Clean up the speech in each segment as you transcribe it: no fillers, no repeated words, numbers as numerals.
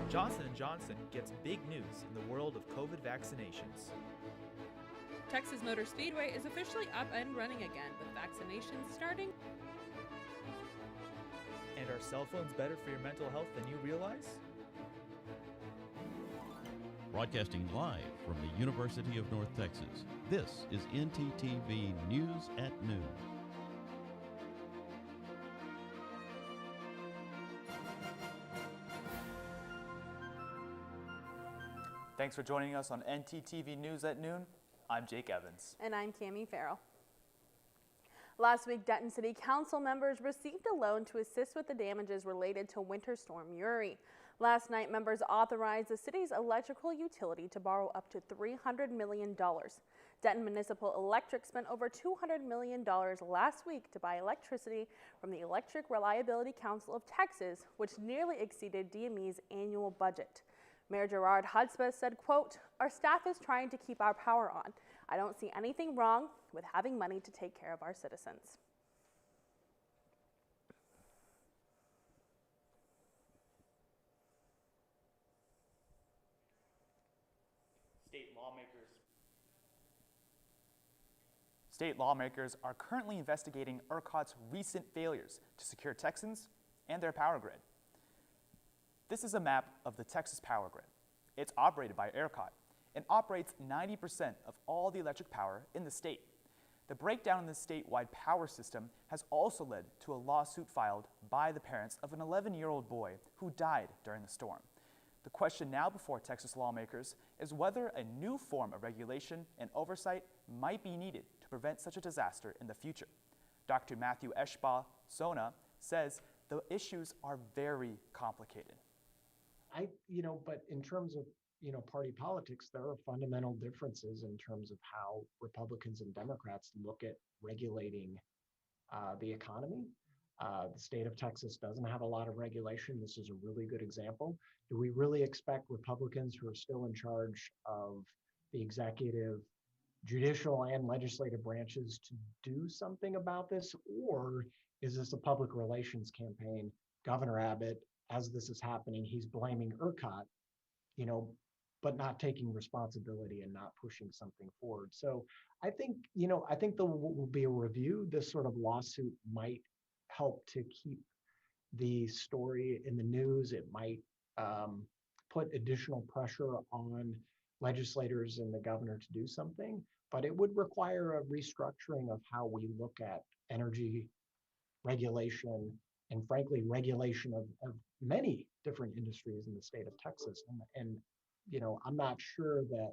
Johnson & Johnson gets big news in the world of COVID vaccinations. Texas Motor Speedway is officially up and running again, with vaccinations starting. And are cell phones better for your mental health than you realize? Broadcasting live from the University of North Texas, this is ntTV News at Noon. Thanks for joining us on ntTV News at Noon. I'm Jake Evans. And I'm Cami Farrell. Last week, Denton City Council members received a loan to assist with the damages related to Winter Storm Uri. Last night, members authorized the city's electrical utility to borrow up to $300 million. Denton Municipal Electric spent over $200 million last week to buy electricity from the Electric Reliability Council of Texas, which nearly exceeded DME's annual budget. Mayor Gerard Hudspeth said, quote, "Our staff is trying to keep our power on. I don't see anything wrong with having money to take care of our citizens." State lawmakers are currently investigating ERCOT's recent failures to secure Texans and their power grid. This is a map of the Texas power grid. It's operated by ERCOT and operates 90% of all the electric power in the state. The breakdown in the statewide power system has also led to a lawsuit filed by the parents of an 11-year-old boy who died during the storm. The question now before Texas lawmakers is whether a new form of regulation and oversight might be needed to prevent such a disaster in the future. Dr. Matthew Eschbaugh Sona says the issues are very complicated. But in terms of, party politics, there are fundamental differences in terms of how Republicans and Democrats look at regulating the economy. The state of Texas doesn't have a lot of regulation. This is a really good example. Do we really expect Republicans who are still in charge of the executive, judicial, and legislative branches to do something about this? Or is this a public relations campaign? Governor Abbott, as this is happening, he's blaming ERCOT, but not taking responsibility and not pushing something forward. So I think there will be a review. This sort of lawsuit might help to keep the story in the news. It might put additional pressure on legislators and the governor to do something, but it would require a restructuring of how we look at energy regulation and frankly, regulation of many different industries in the state of Texas. And I'm not sure that,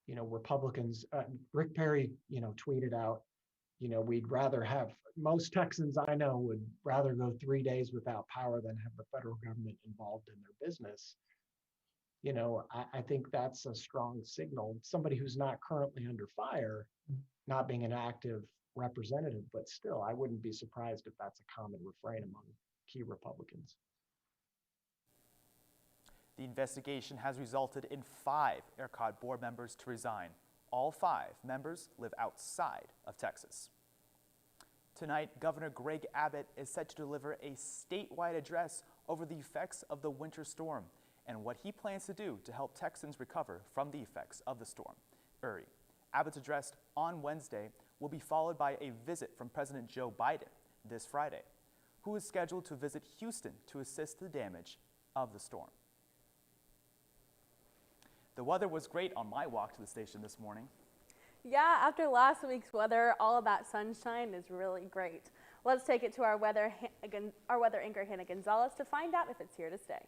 Republicans, Rick Perry, tweeted out, we'd rather have, most Texans I know would rather go 3 days without power than have the federal government involved in their business. I think that's a strong signal. Somebody who's not currently under fire, not being an active representative, but still, I wouldn't be surprised if that's a common refrain among key Republicans. The investigation has resulted in 5 ERCOT board members to resign. All 5 members live outside of Texas. Tonight, Governor Greg Abbott is set to deliver a statewide address over the effects of the winter storm and what he plans to do to help Texans recover from the effects of the storm Uri. Abbott's address on Wednesday will be followed by a visit from President Joe Biden this Friday, who is scheduled to visit Houston to assist the damage of the storm. The weather was great on my walk to the station this morning. Yeah, after last week's weather, all of that sunshine is really great. Let's take it to our weather anchor Hannah Gonzalez to find out if it's here to stay.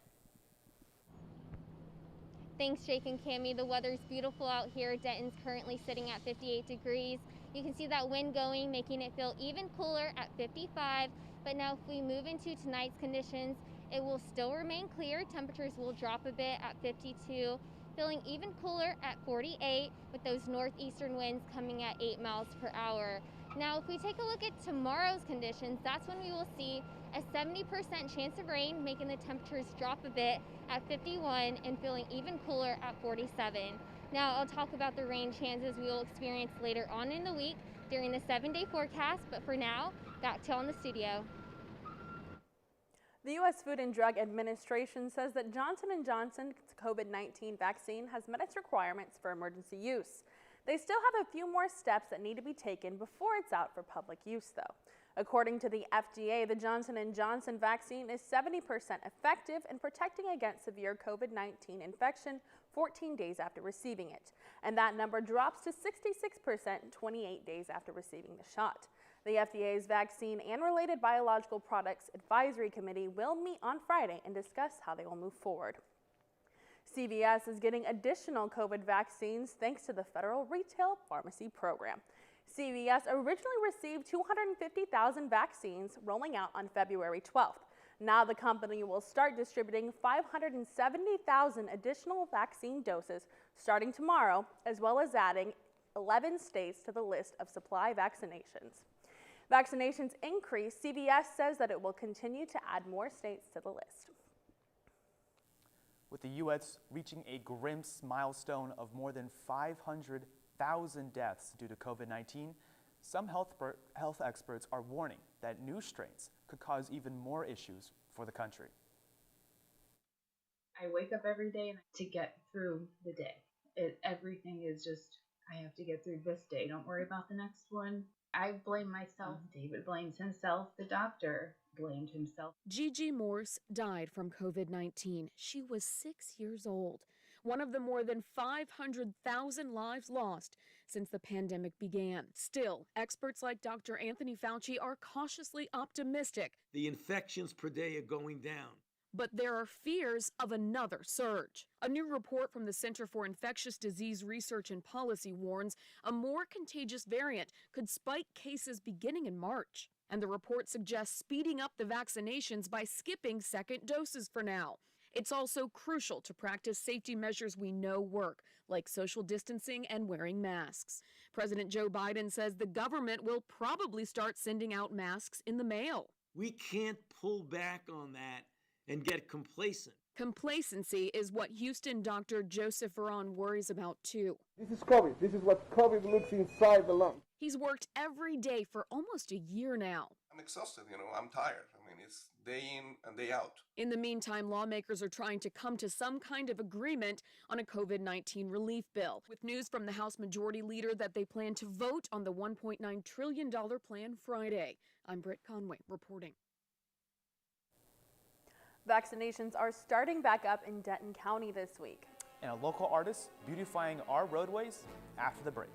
Thanks, Jake and Cami. The weather's beautiful out here. Denton's currently sitting at 58 degrees. You can see that wind going, making it feel even cooler at 55. But now if we move into tonight's conditions, it will still remain clear. Temperatures will drop a bit at 52. Feeling even cooler at 48 with those northeastern winds coming at 8 miles per hour. Now, if we take a look at tomorrow's conditions, that's when we will see a 70% chance of rain, making the temperatures drop a bit at 51 and feeling even cooler at 47. Now, I'll talk about the rain chances we will experience later on in the week during the 7-day forecast, but for now, back to you in the studio. The U.S. Food and Drug Administration says that Johnson & Johnson's COVID-19 vaccine has met its requirements for emergency use. They still have a few more steps that need to be taken before it's out for public use, though. According to the FDA, the Johnson & Johnson vaccine is 70% effective in protecting against severe COVID-19 infection 14 days after receiving it, and that number drops to 66% 28 days after receiving the shot. The FDA's Vaccine and Related Biological Products Advisory Committee will meet on Friday and discuss how they will move forward. CVS is getting additional COVID vaccines thanks to the Federal Retail Pharmacy Program. CVS originally received 250,000 vaccines rolling out on February 12th. Now the company will start distributing 570,000 additional vaccine doses starting tomorrow, as well as adding 11 states to the list of supply vaccinations. Vaccinations increase. CVS says that it will continue to add more states to the list. With the U.S. reaching a grim milestone of more than 500,000 deaths due to COVID-19, some health experts are warning that new strains could cause even more issues for the country. I wake up every day to get through the day. Everything is just, I have to get through this day. Don't worry about the next one. I blame myself. David blames himself. The doctor blamed himself. Gigi Morse died from COVID-19. She was 6 years old. One of the more than 500,000 lives lost since the pandemic began. Still, experts like Dr. Anthony Fauci are cautiously optimistic. The infections per day are going down. But there are fears of another surge. A new report from the Center for Infectious Disease Research and Policy warns a more contagious variant could spike cases beginning in March. And the report suggests speeding up the vaccinations by skipping second doses for now. It's also crucial to practice safety measures we know work, like social distancing and wearing masks. President Joe Biden says the government will probably start sending out masks in the mail. We can't pull back on that and get complacent. Complacency is what Houston Dr. Joseph Veron worries about too. This is COVID. This is what COVID looks inside the lung. He's worked every day for almost a year now. I'm exhausted, I'm tired. It's day in and day out. In the meantime, lawmakers are trying to come to some kind of agreement on a COVID-19 relief bill, with news from the House Majority Leader that they plan to vote on the $1.9 trillion plan Friday. I'm Britt Conway reporting. Vaccinations are starting back up in Denton County this week. And a local artist beautifying our roadways after the break.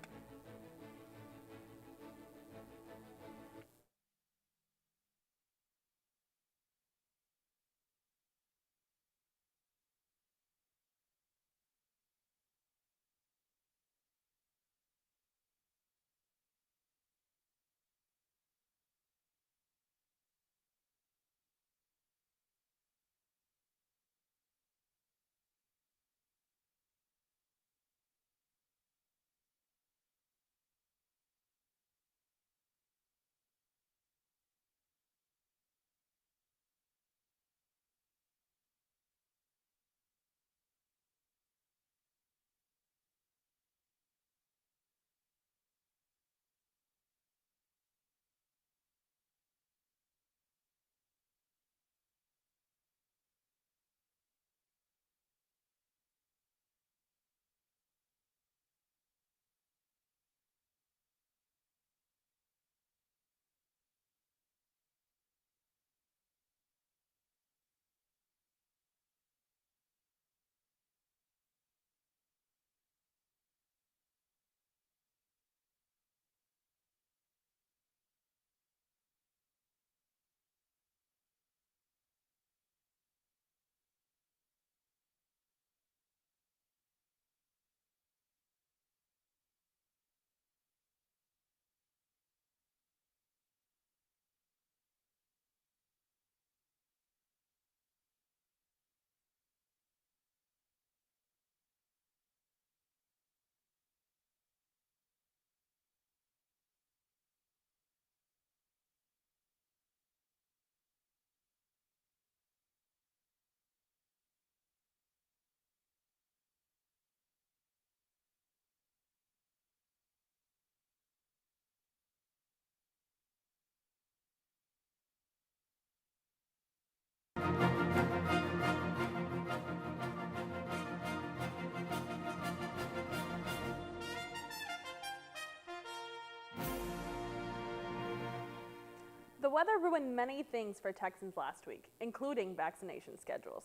The weather ruined many things for Texans last week, including vaccination schedules.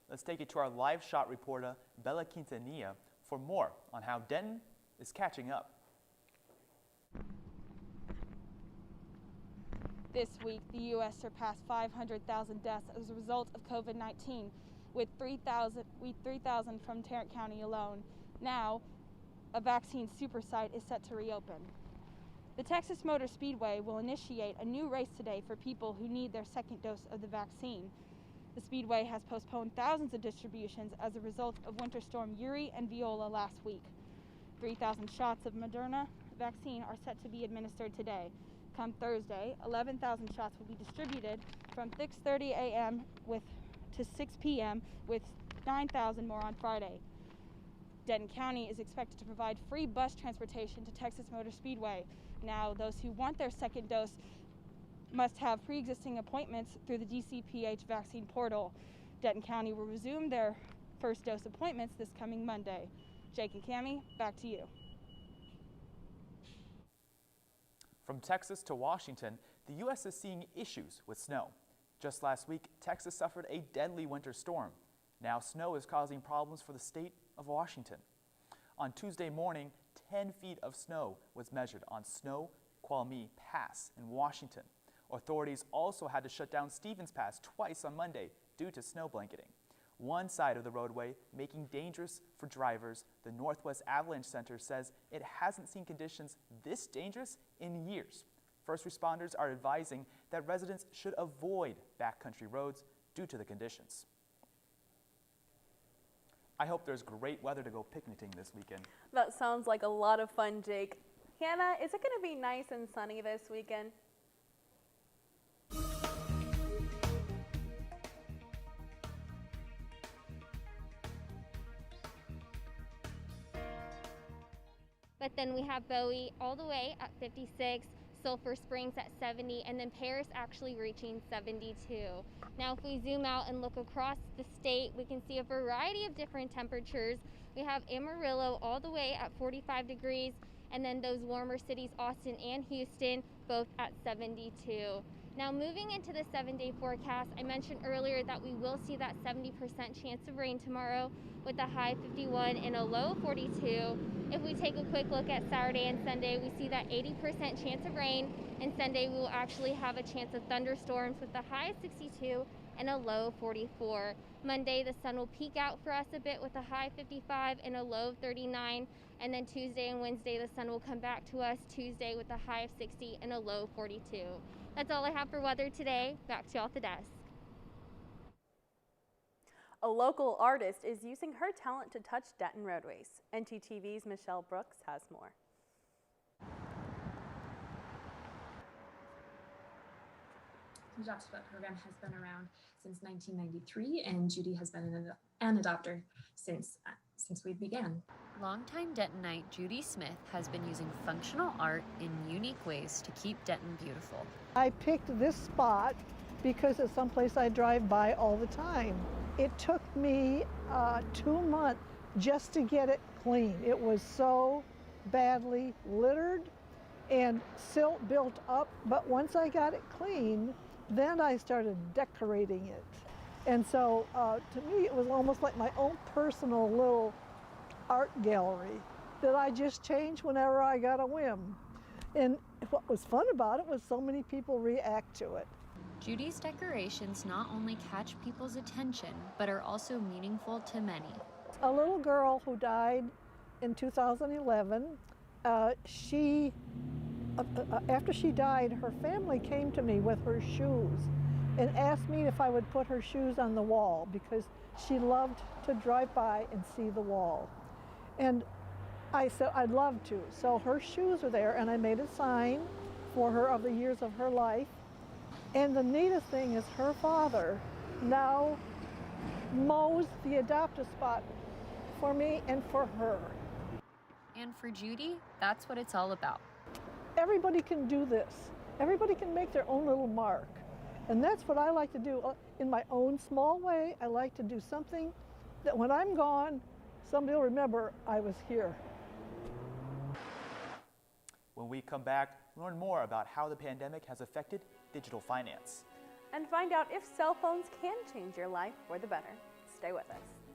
Let's take you to our live shot reporter, Bella Quintanilla, for more on how Denton is catching up. This week, the U.S. surpassed 500,000 deaths as a result of COVID-19, with 3,000 from Tarrant County alone. Now, a vaccine super site is set to reopen. The Texas Motor Speedway will initiate a new race today for people who need their second dose of the vaccine. The Speedway has postponed thousands of distributions as a result of Winter Storm Uri and Viola last week. 3,000 shots of Moderna vaccine are set to be administered today. Come Thursday, 11,000 shots will be distributed from 6:30 a.m. to 6 p.m. with 9,000 more on Friday. Denton County is expected to provide free bus transportation to Texas Motor Speedway. Now, those who want their second dose must have pre-existing appointments through the DCPH vaccine portal. Denton County will resume their first dose appointments this coming Monday. Jake and Cammie, back to you. From Texas to Washington, the U.S. is seeing issues with snow. Just last week, Texas suffered a deadly winter storm. Now snow is causing problems for the state of Washington. On Tuesday morning, 10 feet of snow was measured on Snoqualmie Pass in Washington. Authorities also had to shut down Stevens Pass twice on Monday due to snow blanketing. One side of the roadway making dangerous for drivers, the Northwest Avalanche Center says it hasn't seen conditions this dangerous in years. First responders are advising that residents should avoid backcountry roads due to the conditions. I hope there's great weather to go picnicking this weekend. That sounds like a lot of fun, Jake. Hannah, is it going to be nice and sunny this weekend? But then we have Bowie all the way at 56, Sulphur Springs at 70, and then Paris actually reaching 72. Now if we zoom out and look across the state, we can see a variety of different temperatures. We have Amarillo all the way at 45 degrees, and then those warmer cities, Austin and Houston, both at 72. Now moving into the 7-day forecast, I mentioned earlier that we will see that 70% chance of rain tomorrow with a high 51 and a low 42. If we take a quick look at Saturday and Sunday, we see that 80% chance of rain, and Sunday we will actually have a chance of thunderstorms with a high of 62 and a low 44. Monday, the sun will peek out for us a bit with a high 55 and a low 39. And then Tuesday and Wednesday, the sun will come back to us Tuesday with a high of 60 and a low 42. That's all I have for weather today. Back to you at the desk. A local artist is using her talent to touch Denton roadways. ntTV's Michelle Brooks has more. The Adopt a Vet program has been around since 1993, and Judy has been an adopter since we began. Longtime Dentonite Judy Smith has been using functional art in unique ways to keep Denton beautiful. I picked this spot because it's someplace I drive by all the time. It took me 2 months just to get it clean. It was so badly littered and silt built up, but once I got it clean, then I started decorating it. And so to me, it was almost like my own personal little art gallery that I just changed whenever I got a whim. And what was fun about it was so many people react to it. Judy's decorations not only catch people's attention, but are also meaningful to many. A little girl who died in 2011, after she died, her family came to me with her shoes and asked me if I would put her shoes on the wall because she loved to drive by and see the wall. And I said I'd love to. So her shoes are there, and I made a sign for her of the years of her life. And the neatest thing is her father now mows the adopt-a spot for me and for her. And for Judy, that's what it's all about. Everybody can do this. Everybody can make their own little mark. And that's what I like to do. In my own small way, I like to do something that when I'm gone, somebody will remember I was here. When we come back, learn more about how the pandemic has affected digital finance. And find out if cell phones can change your life for the better. Stay with us.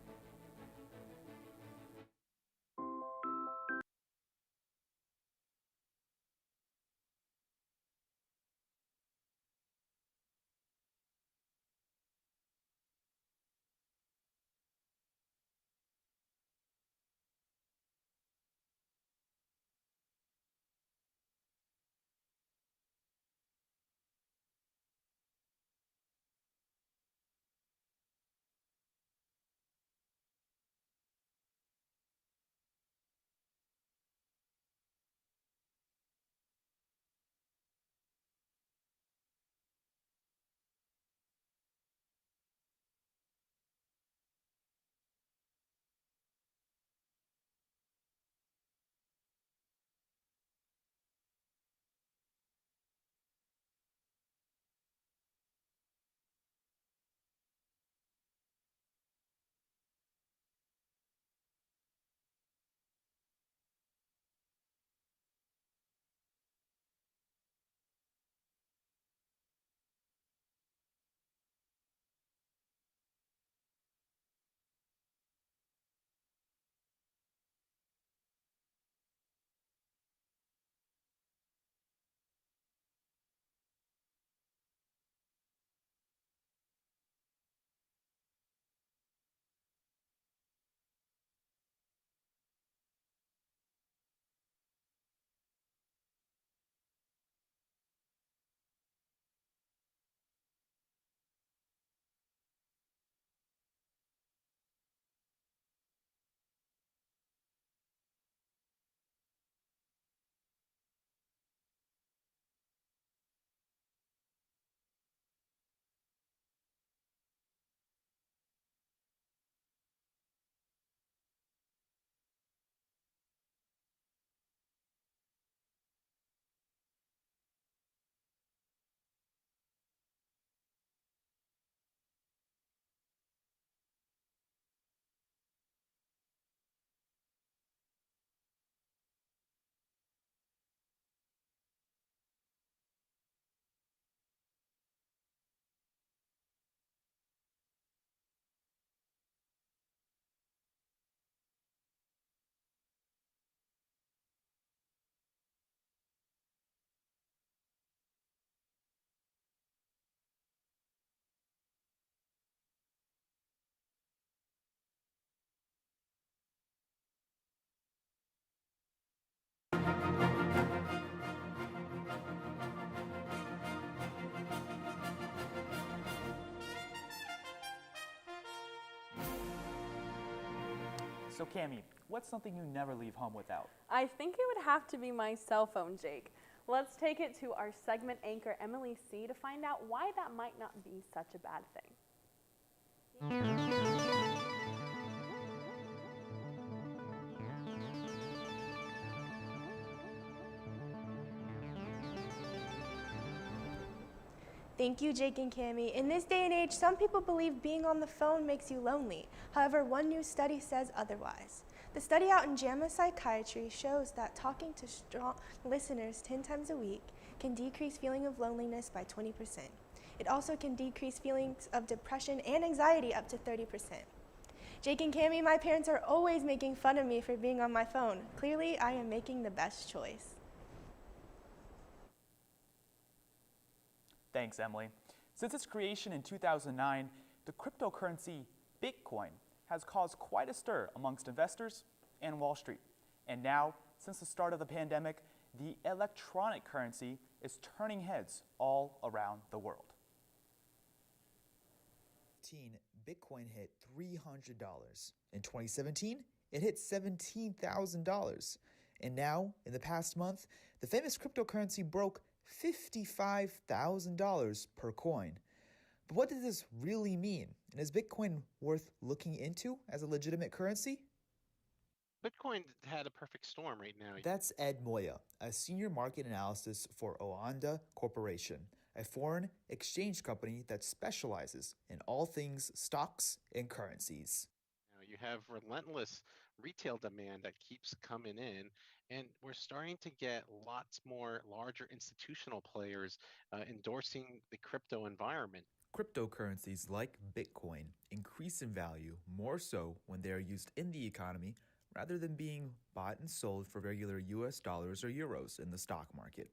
So Cami, what's something you never leave home without? I think it would have to be my cell phone, Jake. Let's take it to our segment anchor, Emily C., to find out why that might not be such a bad thing. Thank you, Jake and Cami. In this day and age, some people believe being on the phone makes you lonely. However, one new study says otherwise. The study out in JAMA Psychiatry shows that talking to strong listeners 10 times a week can decrease feeling of loneliness by 20%. It also can decrease feelings of depression and anxiety up to 30%. Jake and Cami, my parents are always making fun of me for being on my phone. Clearly, I am making the best choice. Thanks, Emily. Since its creation in 2009, the cryptocurrency Bitcoin has caused quite a stir amongst investors and Wall Street. And now, since the start of the pandemic, the electronic currency is turning heads all around the world. Bitcoin hit $300. In 2017, it hit $17,000. And now, in the past month, the famous cryptocurrency broke $55,000 per coin. But what does this really mean? And is Bitcoin worth looking into as a legitimate currency? Bitcoin had a perfect storm right now. That's Ed Moya, a senior market analyst for Oanda Corporation, a foreign exchange company that specializes in all things stocks and currencies. You have relentless retail demand that keeps coming in, and we're starting to get lots more larger institutional players endorsing the crypto environment. Cryptocurrencies like Bitcoin increase in value more so when they are used in the economy rather than being bought and sold for regular US dollars or euros in the stock market.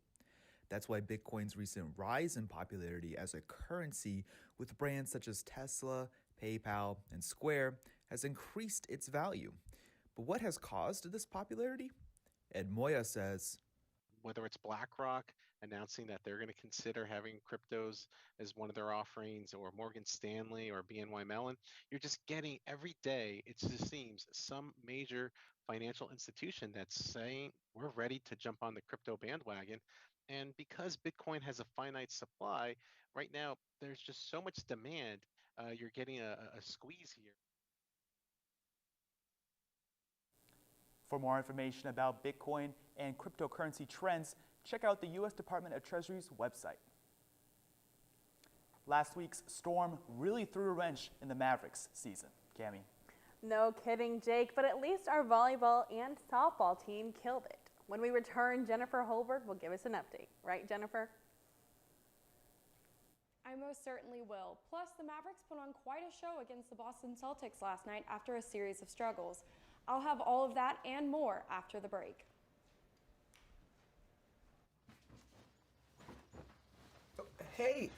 That's why Bitcoin's recent rise in popularity as a currency with brands such as Tesla, PayPal, and Square has increased its value. But what has caused this popularity? Ed Moya says, whether it's BlackRock announcing that they're going to consider having cryptos as one of their offerings, or Morgan Stanley or BNY Mellon, you're just getting every day, it just seems, some major financial institution that's saying we're ready to jump on the crypto bandwagon. And because Bitcoin has a finite supply, right now there's just so much demand, you're getting a squeeze here. For more information about Bitcoin and cryptocurrency trends, check out the U.S. Department of Treasury's website. Last week's storm really threw a wrench in the Mavericks season. Cammie. No kidding, Jake, but at least our volleyball and softball team killed it. When we return, Jennifer Holberg will give us an update. Right, Jennifer? I most certainly will. Plus, the Mavericks put on quite a show against the Boston Celtics last night after a series of struggles. I'll have all of that and more after the break. Hey!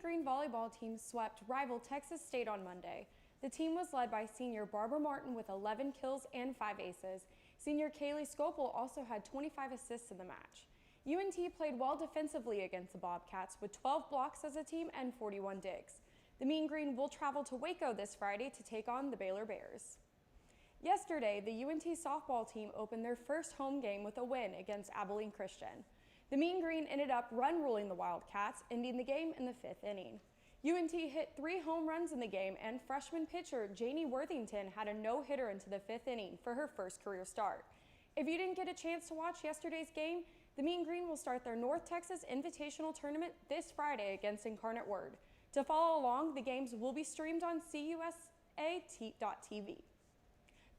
Green volleyball team swept rival Texas State on Monday. The team was led by senior Barbara Martin with 11 kills and 5 aces. Senior Kaylee Scopel also had 25 assists in the match. UNT played well defensively against the Bobcats with 12 blocks as a team and 41 digs. The Mean Green will travel to Waco this Friday to take on the Baylor Bears. Yesterday, the UNT softball team opened their first home game with a win against Abilene Christian. The Mean Green ended up run-ruling the Wildcats, ending the game in the 5th inning. UNT hit 3 home runs in the game, and freshman pitcher Janie Worthington had a no-hitter into the 5th inning for her first career start. If you didn't get a chance to watch yesterday's game, the Mean Green will start their North Texas Invitational Tournament this Friday against Incarnate Word. To follow along, the games will be streamed on CUSA.TV.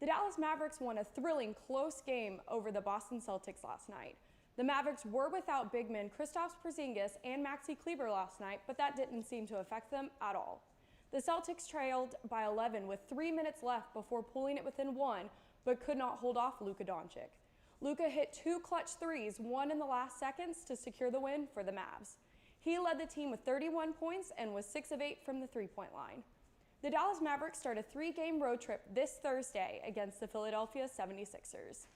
The Dallas Mavericks won a thrilling close game over the Boston Celtics last night. The Mavericks were without big men Kristaps Porzingis and Maxi Kleber last night, but that didn't seem to affect them at all. The Celtics trailed by 11 with 3 minutes left before pulling it within 1, but could not hold off Luka Doncic. Luka hit 2 clutch threes, one in the last seconds, to secure the win for the Mavs. He led the team with 31 points and was 6 of 8 from the three-point line. The Dallas Mavericks start a 3-game road trip this Thursday against the Philadelphia 76ers.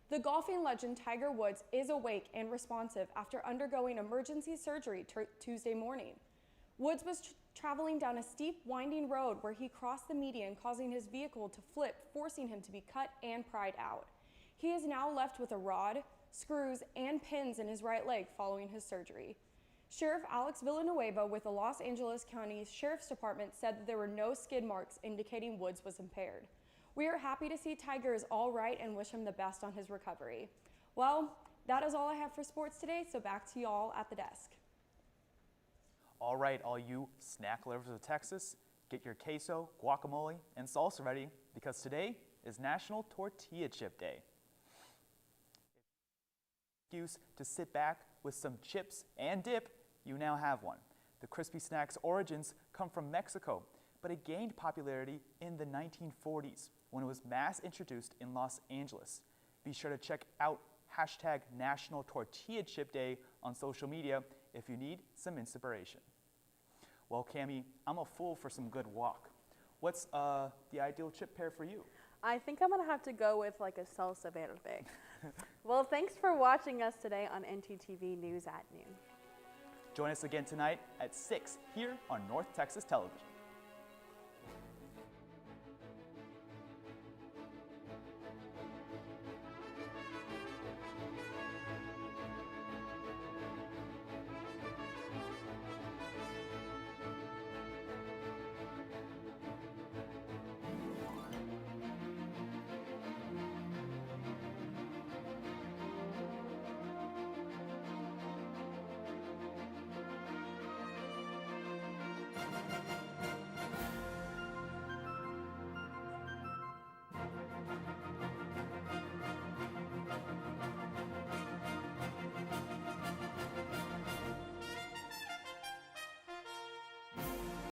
The golfing legend Tiger Woods is awake and responsive after undergoing emergency surgery Tuesday morning. Woods was traveling down a steep, winding road where he crossed the median, causing his vehicle to flip, forcing him to be cut and pried out. He is now left with a rod, screws, and pins in his right leg following his surgery. Sheriff Alex Villanueva with the Los Angeles County Sheriff's Department said that there were no skid marks indicating Woods was impaired. We are happy to see Tiger is all right and wish him the best on his recovery. Well, that is all I have for sports today, so back to y'all at the desk. All right, all you snack lovers of Texas, get your queso, guacamole, and salsa ready because today is National Tortilla Chip Day. Excuse to sit back with some chips and dip, you now have one. The crispy snack's origins come from Mexico, but it gained popularity in the 1940s when it was mass introduced in Los Angeles. Be sure to check out hashtag National Tortilla Chip Day on social media if you need some inspiration. Well, Cammie, I'm a fool for some good guac. What's the ideal chip pair for you? I think I'm gonna have to go with like a salsa verde. Well, thanks for watching us today on ntTV News at Noon. Join us again tonight at 6 here on North Texas Television.